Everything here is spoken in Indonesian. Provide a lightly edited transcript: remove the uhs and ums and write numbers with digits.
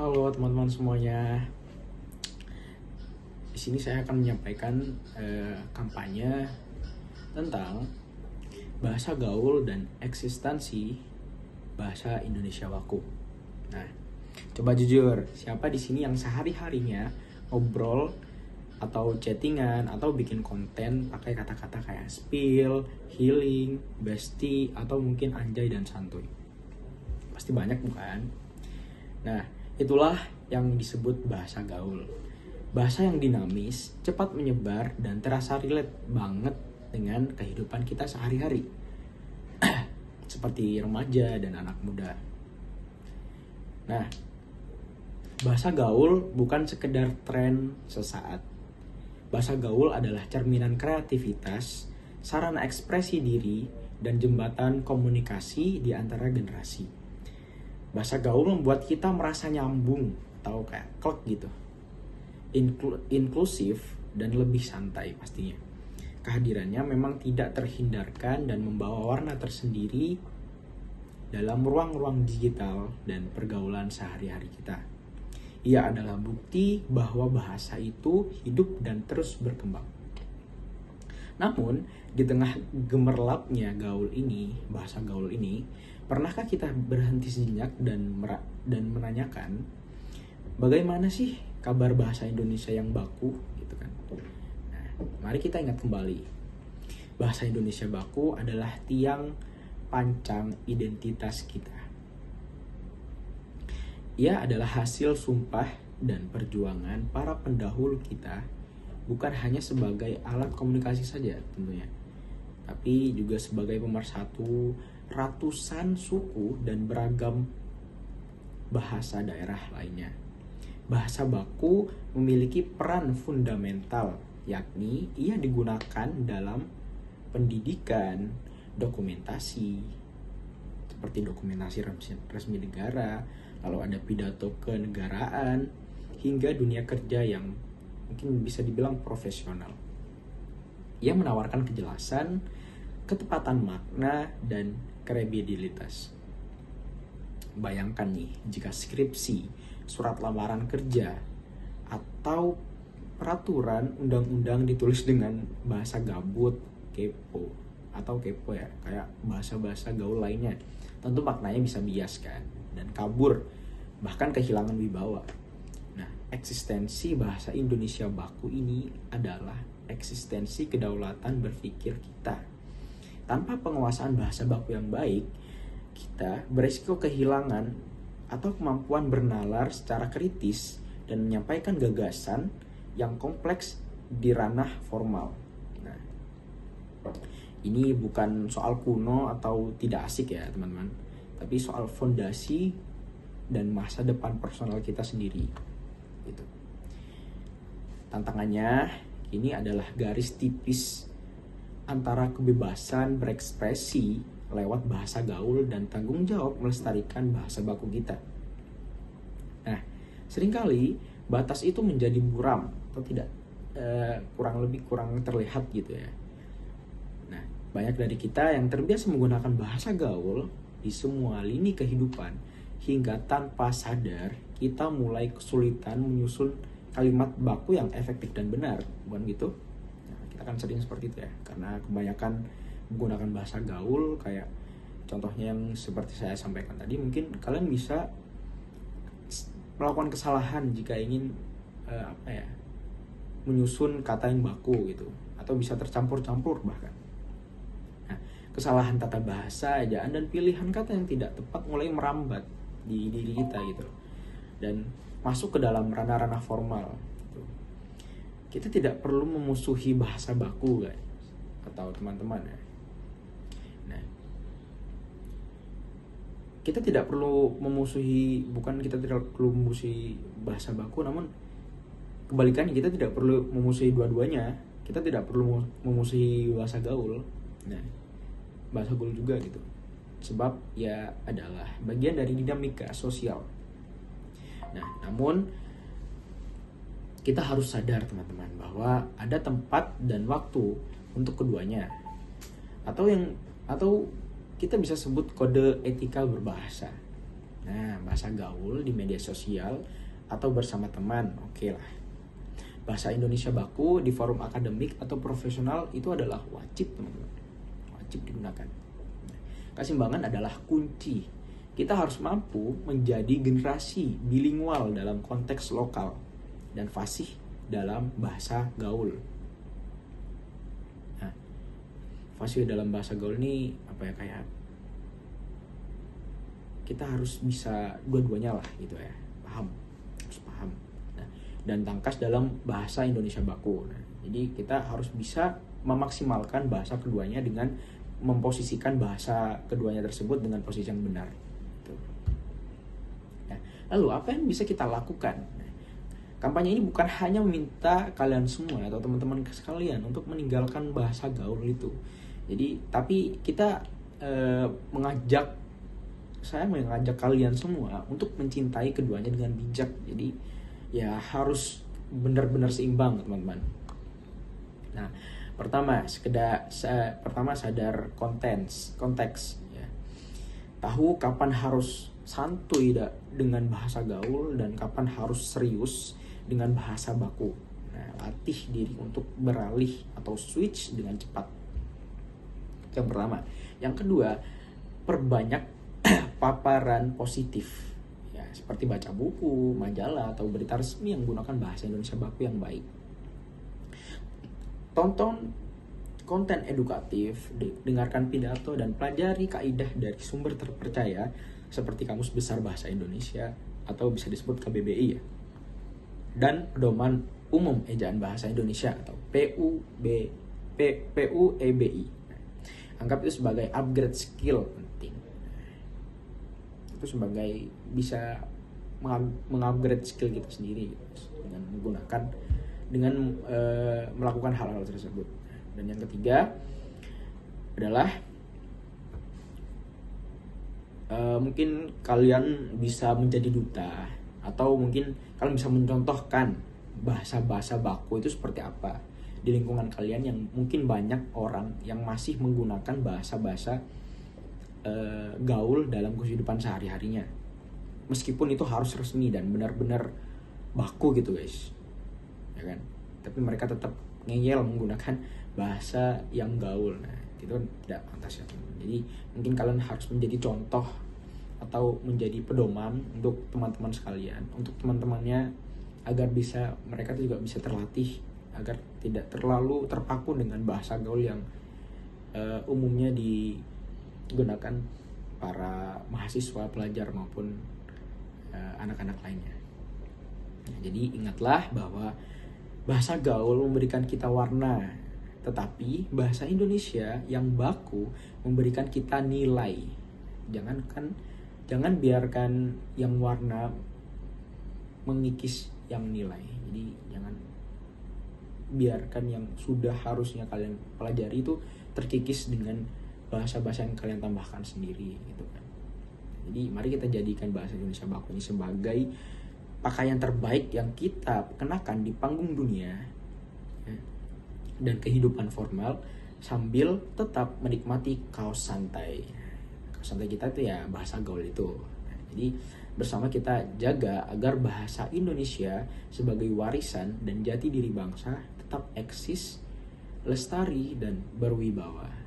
Halo teman-teman semuanya. Di sini saya akan menyampaikan kampanye tentang bahasa gaul dan eksistensi bahasa Indonesia baku. Nah, coba jujur, siapa di sini yang sehari-harinya ngobrol atau chattingan atau bikin konten pakai kata-kata kayak spill, healing, bestie, atau mungkin anjay dan santuy? Pasti banyak bukan? Nah, itulah yang disebut bahasa gaul. Bahasa yang dinamis, cepat menyebar, dan terasa relate banget dengan kehidupan kita sehari-hari. Seperti remaja dan anak muda. Nah, bahasa gaul bukan sekedar tren sesaat. Bahasa gaul adalah cerminan kreativitas, sarana ekspresi diri, dan jembatan komunikasi di antara generasi. Bahasa gaul membuat kita merasa nyambung atau kayak klek gitu. Inklusif dan lebih santai pastinya. Kehadirannya memang tidak terhindarkan dan membawa warna tersendiri dalam ruang-ruang digital dan pergaulan sehari-hari kita. Ia adalah bukti bahwa bahasa itu hidup dan terus berkembang. Namun, di tengah gemerlapnya bahasa gaul ini, pernahkah kita berhenti sejenak dan menanyakan bagaimana sih kabar bahasa Indonesia yang baku gitu kan? Nah, mari kita ingat kembali. Bahasa Indonesia baku adalah tiang pancang identitas kita. Ia adalah hasil sumpah dan perjuangan para pendahulu kita, bukan hanya sebagai alat komunikasi saja tentunya, tapi juga sebagai pemersatu ratusan suku dan beragam bahasa daerah lainnya. Bahasa baku memiliki peran fundamental, yakni ia digunakan dalam pendidikan, dokumentasi, seperti dokumentasi resmi negara, lalu ada pidato kenegaraan, hingga dunia kerja yang mungkin bisa dibilang profesional. Ia menawarkan kejelasan, ketepatan makna, dan kredibilitas. Bayangkan nih, jika skripsi, surat lamaran kerja, atau peraturan undang-undang ditulis dengan bahasa gabut, kepo, atau kepo ya, kayak bahasa-bahasa gaul lainnya, tentu maknanya bisa bias kan, dan kabur, bahkan kehilangan wibawa. Nah, eksistensi bahasa Indonesia baku ini adalah eksistensi kedaulatan berpikir kita. Tanpa penguasaan bahasa baku yang baik, kita beresiko kehilangan atau kemampuan bernalar secara kritis dan menyampaikan gagasan yang kompleks di ranah formal. Nah, ini bukan soal kuno atau tidak asik ya teman-teman, tapi soal fondasi dan masa depan personal kita sendiri. Gitu. Tantangannya ini adalah garis tipis antara kebebasan berekspresi lewat bahasa gaul dan tanggung jawab melestarikan bahasa baku kita. Nah, seringkali batas itu menjadi buram atau tidak, kurang terlihat gitu ya. Nah, banyak dari kita yang terbiasa menggunakan bahasa gaul di semua lini kehidupan, hingga tanpa sadar kita mulai kesulitan menyusun kalimat baku yang efektif dan benar, bukan gitu? Nah, kita kan sering seperti itu ya, karena kebanyakan menggunakan bahasa gaul. Kayak contohnya yang seperti saya sampaikan tadi, mungkin kalian bisa melakukan kesalahan jika ingin menyusun kata yang baku gitu, atau bisa tercampur-campur bahkan. Nah, kesalahan tata bahasa, ejaan, dan pilihan kata yang tidak tepat mulai merambat di diri kita gitu, dan masuk ke dalam ranah-ranah formal gitu. Kita tidak perlu memusuhi bahasa baku guys, atau teman-teman ya. Nah, kita tidak perlu memusuhi bahasa baku, namun kebalikannya, kita tidak perlu memusuhi dua-duanya. Kita tidak perlu memusuhi bahasa gaul. Nah, bahasa gaul juga gitu, sebab ya adalah bagian dari dinamika sosial. Nah, namun kita harus sadar teman-teman bahwa ada tempat dan waktu untuk keduanya, atau kita bisa sebut kode etika berbahasa. Nah, bahasa gaul di media sosial atau bersama teman, oke lah. Bahasa Indonesia baku di forum akademik atau profesional itu adalah wajib, teman-teman. Wajib digunakan. Keseimbangan adalah kunci. Kita harus mampu menjadi generasi bilingual dalam konteks lokal dan fasih dalam bahasa gaul. Nah, fasih dalam bahasa gaul ini apa ya, kayak kita harus bisa dua-duanya lah gitu ya, harus paham. Nah, dan tangkas dalam bahasa Indonesia baku. Nah, jadi kita harus bisa memaksimalkan bahasa keduanya dengan memposisikan bahasa keduanya tersebut dengan posisi yang benar. Gitu. Nah, lalu apa yang bisa kita lakukan? Nah, kampanye ini bukan hanya meminta kalian semua atau teman-teman sekalian untuk meninggalkan bahasa gaul itu. Jadi, tapi kita saya mengajak kalian semua untuk mencintai keduanya dengan bijak. Jadi ya harus benar-benar seimbang, teman-teman. Nah, pertama sadar konteks ya. Tahu kapan harus santuy dengan bahasa gaul dan kapan harus serius dengan bahasa baku. Nah, latih diri untuk beralih atau switch dengan cepat. Yang pertama. Yang kedua, perbanyak paparan positif ya, seperti baca buku, majalah atau berita resmi yang menggunakan bahasa Indonesia baku yang baik. Tonton konten edukatif, dengarkan pidato dan pelajari kaidah dari sumber terpercaya seperti Kamus Besar Bahasa Indonesia atau bisa disebut KBBI ya. Dan Pedoman Umum Ejaan Bahasa Indonesia atau PUEBI. Anggap itu sebagai upgrade skill penting. Itu sebagai bisa mengupgrade skill kita sendiri dengan melakukan hal-hal tersebut. Dan yang ketiga adalah mungkin kalian bisa menjadi duta atau mungkin kalian bisa mencontohkan bahasa-bahasa baku itu seperti apa di lingkungan kalian yang mungkin banyak orang yang masih menggunakan bahasa-bahasa gaul dalam kehidupan sehari-harinya, meskipun itu harus resmi dan benar-benar baku gitu guys, ya kan? Tapi mereka tetap ngeyel menggunakan bahasa yang gaul. Nah, itu tidak pantas ya teman. Jadi mungkin kalian harus menjadi contoh atau menjadi pedoman untuk teman-teman sekalian, untuk teman-temannya, agar mereka juga bisa terlatih agar tidak terlalu terpaku dengan bahasa gaul yang umumnya digunakan para mahasiswa, pelajar maupun anak-anak lainnya. Nah, jadi ingatlah bahwa bahasa gaul memberikan kita warna, tetapi bahasa Indonesia yang baku memberikan kita nilai. Jangan biarkan yang warna mengikis yang nilai. Jadi jangan biarkan yang sudah harusnya kalian pelajari itu terkikis dengan bahasa-bahasa yang kalian tambahkan sendiri gitu kan. Jadi mari kita jadikan bahasa Indonesia baku ini sebagai pakaian terbaik yang kita kenakan di panggung dunia ya, dan kehidupan formal sambil tetap menikmati kaos santai. Kaos santai kita itu ya bahasa gaul itu. Nah, jadi bersama kita jaga agar bahasa Indonesia sebagai warisan dan jati diri bangsa tetap eksis, lestari dan berwibawa.